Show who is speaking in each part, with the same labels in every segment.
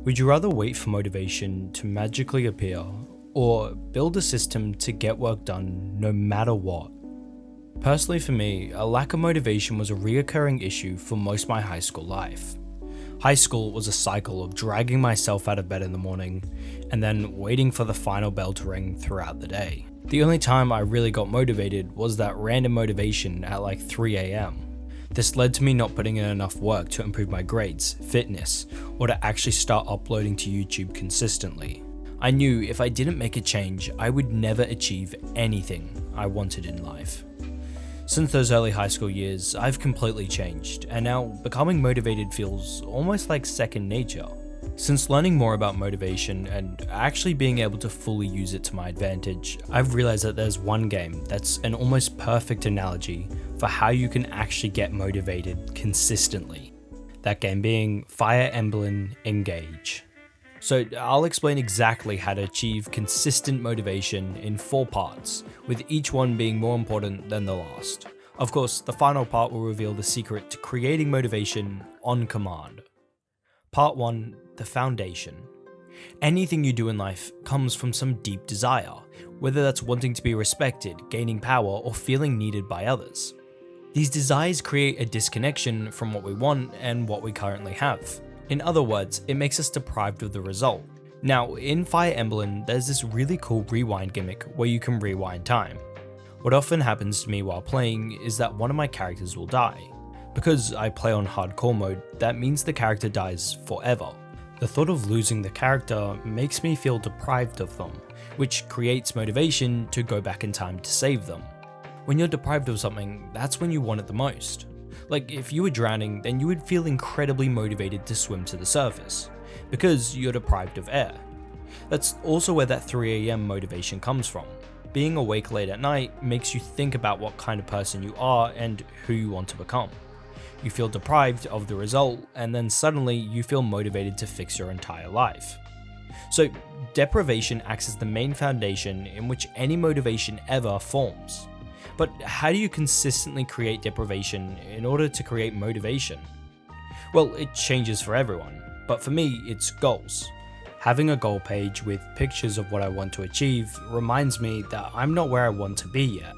Speaker 1: Would you rather wait for motivation to magically appear, or build a system to get work done no matter what? Personally for me, a lack of motivation was a reoccurring issue for most of my high school life. High school was a cycle of dragging myself out of bed in the morning, and then waiting for the final bell to ring throughout the day. The only time I really got motivated was that random motivation at like 3 AM. This led to me not putting in enough work to improve my grades, fitness, or to actually start uploading to YouTube consistently. I knew if I didn't make a change, I would never achieve anything I wanted in life. Since those early high school years, I've completely changed, and now becoming motivated feels almost like second nature. Since learning more about motivation and actually being able to fully use it to my advantage, I've realized that there's one game that's an almost perfect analogy for how you can actually get motivated consistently. That game being Fire Emblem Engage. So I'll explain exactly how to achieve consistent motivation in 4 parts, with each one being more important than the last. Of course, the final part will reveal the secret to creating motivation on command. Part 1, the foundation. Anything you do in life comes from some deep desire, whether that's wanting to be respected, gaining power, or feeling needed by others. These desires create a disconnection from what we want and what we currently have. In other words, it makes us deprived of the result. Now, in Fire Emblem, there's this really cool rewind gimmick where you can rewind time. What often happens to me while playing is that one of my characters will die. Because I play on hardcore mode, that means the character dies forever. The thought of losing the character makes me feel deprived of them, which creates motivation to go back in time to save them. When you're deprived of something, that's when you want it the most. Like if you were drowning, then you would feel incredibly motivated to swim to the surface, because you're deprived of air. That's also where that 3 AM motivation comes from. Being awake late at night makes you think about what kind of person you are and who you want to become. You feel deprived of the result, and then suddenly you feel motivated to fix your entire life. So deprivation acts as the main foundation in which any motivation ever forms. But how do you consistently create deprivation in order to create motivation? Well, it changes for everyone, but for me, it's goals. Having a goal page with pictures of what I want to achieve reminds me that I'm not where I want to be yet.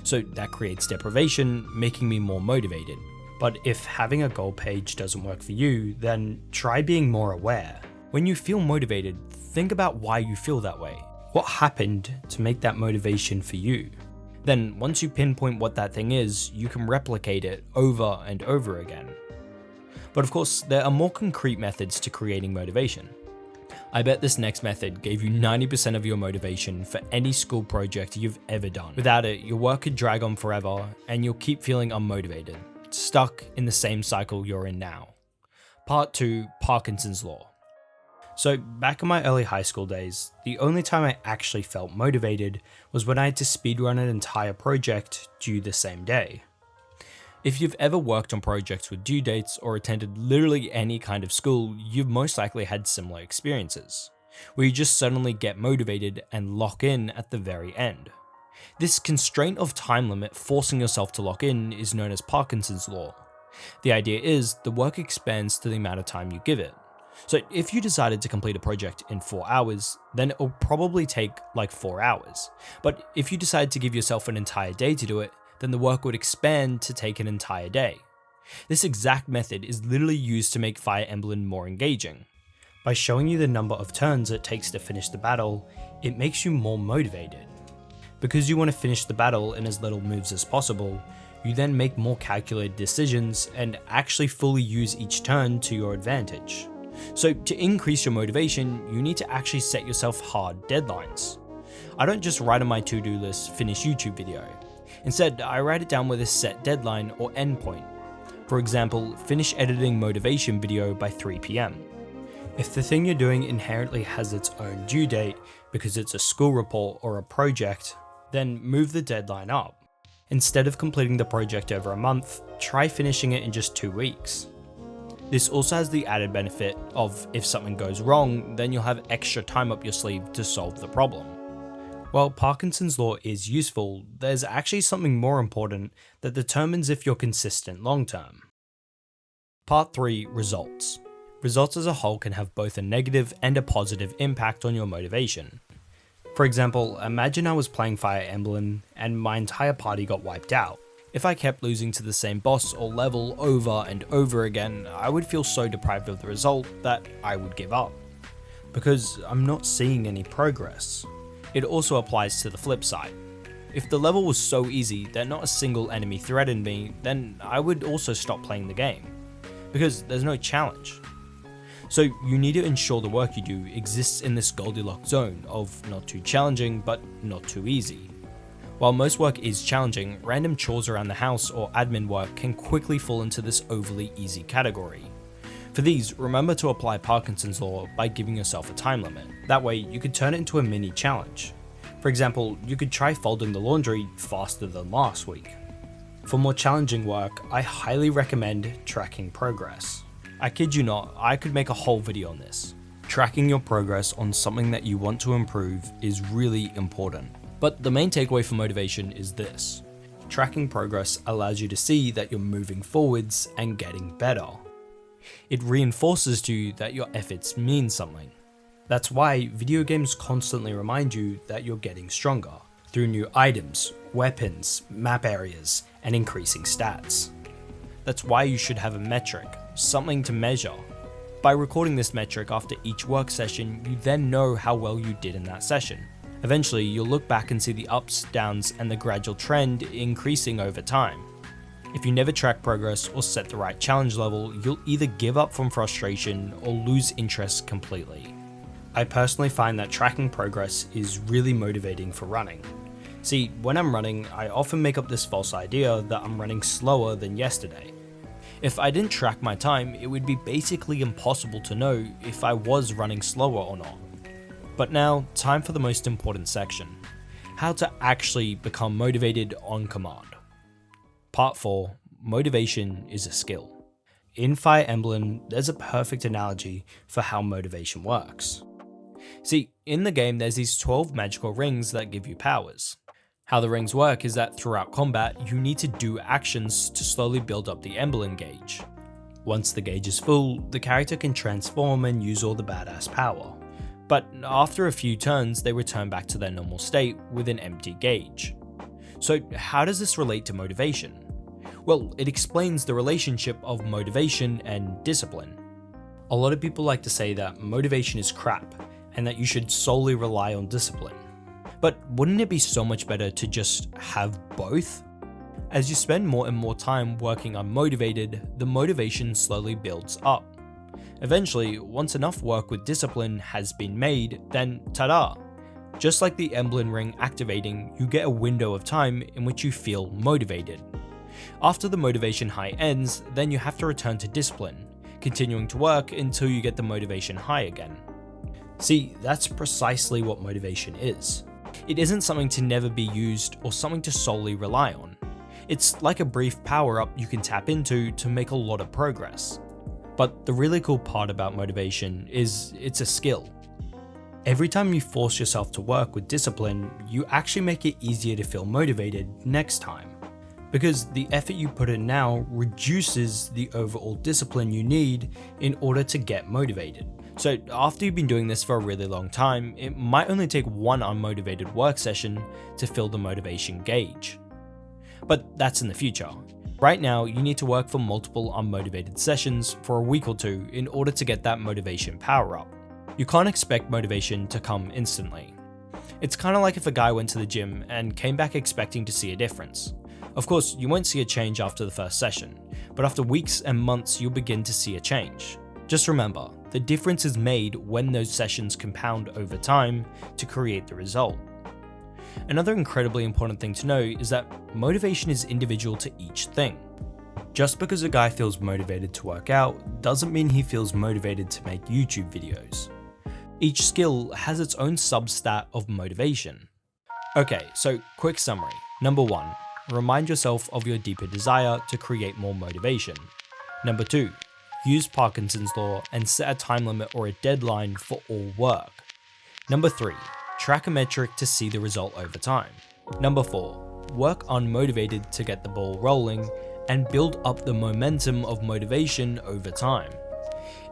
Speaker 1: So that creates deprivation, making me more motivated. But if having a goal page doesn't work for you, then try being more aware. When you feel motivated, think about why you feel that way. What happened to make that motivation for you? Then once you pinpoint what that thing is, you can replicate it over and over again. But of course, there are more concrete methods to creating motivation. I bet this next method gave you 90% of your motivation for any school project you've ever done. Without it, your work could drag on forever and you'll keep feeling unmotivated, stuck in the same cycle you're in now. Part 2, Parkinson's Law. So back in my early high school days, the only time I actually felt motivated was when I had to speedrun an entire project due the same day. If you've ever worked on projects with due dates or attended literally any kind of school, you've most likely had similar experiences, where you just suddenly get motivated and lock in at the very end. This constraint of time limit forcing yourself to lock in is known as Parkinson's Law. The idea is the work expands to the amount of time you give it. So if you decided to complete a project in 4 hours, then it will probably take like 4 hours. But if you decide to give yourself an entire day to do it, then the work would expand to take an entire day. This exact method is literally used to make Fire Emblem more engaging. By showing you the number of turns it takes to finish the battle, it makes you more motivated. Because you want to finish the battle in as little moves as possible, you then make more calculated decisions and actually fully use each turn to your advantage. So to increase your motivation, you need to actually set yourself hard deadlines. I don't just write on my to-do list finish YouTube video. Instead, I write it down with a set deadline or endpoint. For example, finish editing motivation video by 3 PM. If the thing you're doing inherently has its own due date because it's a school report or a project, then move the deadline up. Instead of completing the project over a month, try finishing it in just 2 weeks. This also has the added benefit of if something goes wrong, then you'll have extra time up your sleeve to solve the problem. While Parkinson's Law is useful, there's actually something more important that determines if you're consistent long term. Part 3, Results. results as a whole can have both a negative and a positive impact on your motivation. For example, imagine I was playing Fire Emblem and my entire party got wiped out. If I kept losing to the same boss or level over and over again, I would feel so deprived of the result that I would give up, because I'm not seeing any progress. It also applies to the flip side. If the level was so easy that not a single enemy threatened me, then I would also stop playing the game, because there's no challenge. So you need to ensure the work you do exists in this Goldilocks zone of not too challenging but not too easy. While most work is challenging, random chores around the house or admin work can quickly fall into this overly easy category. For these, remember to apply Parkinson's law by giving yourself a time limit. That way you could turn it into a mini challenge. For example, you could try folding the laundry faster than last week. For more challenging work, I highly recommend tracking progress. I kid you not, I could make a whole video on this. Tracking your progress on something that you want to improve is really important. But the main takeaway for motivation is this: tracking progress allows you to see that you're moving forwards and getting better. It reinforces to you that your efforts mean something. That's why video games constantly remind you that you're getting stronger through new items, weapons, map areas, and increasing stats. That's why you should have a metric, something to measure. By recording this metric after each work session, you then know how well you did in that session. Eventually, you'll look back and see the ups, downs, and the gradual trend increasing over time. If you never track progress or set the right challenge level, you'll either give up from frustration or lose interest completely. I personally find that tracking progress is really motivating for running. See, when I'm running, I often make up this false idea that I'm running slower than yesterday. If I didn't track my time, it would be basically impossible to know if I was running slower or not. But now, time for the most important section: how to actually become motivated on command. Part 4, motivation is a skill. In Fire Emblem, there's a perfect analogy for how motivation works. See, in the game there's these 12 magical rings that give you powers. How the rings work is that throughout combat, you need to do actions to slowly build up the Emblem gauge. Once the gauge is full, the character can transform and use all the badass power. But after a few turns, they return back to their normal state with an empty gauge. So how does this relate to motivation? Well, it explains the relationship of motivation and discipline. A lot of people like to say that motivation is crap and that you should solely rely on discipline. But wouldn't it be so much better to just have both? As you spend more and more time working unmotivated, the motivation slowly builds up. Eventually, once enough work with discipline has been made, then ta-da! Just like the Emblem ring activating, you get a window of time in which you feel motivated. After the motivation high ends, then you have to return to discipline, continuing to work until you get the motivation high again. See, that's precisely what motivation is. It isn't something to never be used or something to solely rely on. It's like a brief power-up you can tap into to make a lot of progress. But the really cool part about motivation is it's a skill. Every time you force yourself to work with discipline, you actually make it easier to feel motivated next time. Because the effort you put in now reduces the overall discipline you need in order to get motivated. So after you've been doing this for a really long time, it might only take one unmotivated work session to fill the motivation gauge. But that's in the future. Right now, you need to work for multiple unmotivated sessions for a week or two in order to get that motivation power up. You can't expect motivation to come instantly. It's kind of like if a guy went to the gym and came back expecting to see a difference. Of course, you won't see a change after the first session, but after weeks and months you'll begin to see a change. Just remember, the difference is made when those sessions compound over time to create the result. Another incredibly important thing to know is that motivation is individual to each thing. Just because a guy feels motivated to work out doesn't mean he feels motivated to make YouTube videos. Each skill has its own substat of motivation. Okay, so quick summary. Number 1, remind yourself of your deeper desire to create more motivation. Number 2, use Parkinson's law and set a time limit or a deadline for all work. Number 3, track a metric to see the result over time. Number 4, work unmotivated to get the ball rolling and build up the momentum of motivation over time.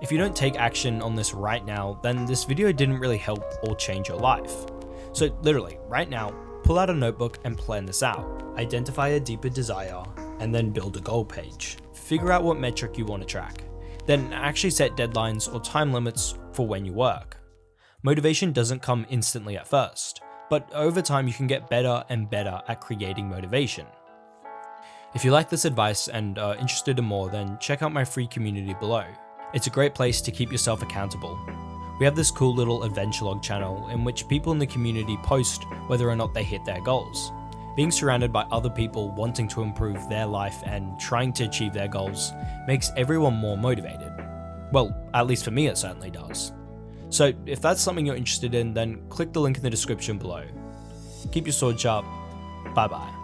Speaker 1: If you don't take action on this right now, then this video didn't really help or change your life. So literally, right now, pull out a notebook and plan this out. Identify a deeper desire, and then build a goal page. Figure out what metric you want to track. Then actually set deadlines or time limits for when you work. Motivation doesn't come instantly at first, but over time you can get better and better at creating motivation. If you like this advice and are interested in more, then check out my free community below. It's a great place to keep yourself accountable. We have this cool little adventure log channel in which people in the community post whether or not they hit their goals. Being surrounded by other people wanting to improve their life and trying to achieve their goals makes everyone more motivated. Well, at least for me it certainly does. So if that's something you're interested in, then click the link in the description below. Keep your sword sharp. Bye bye.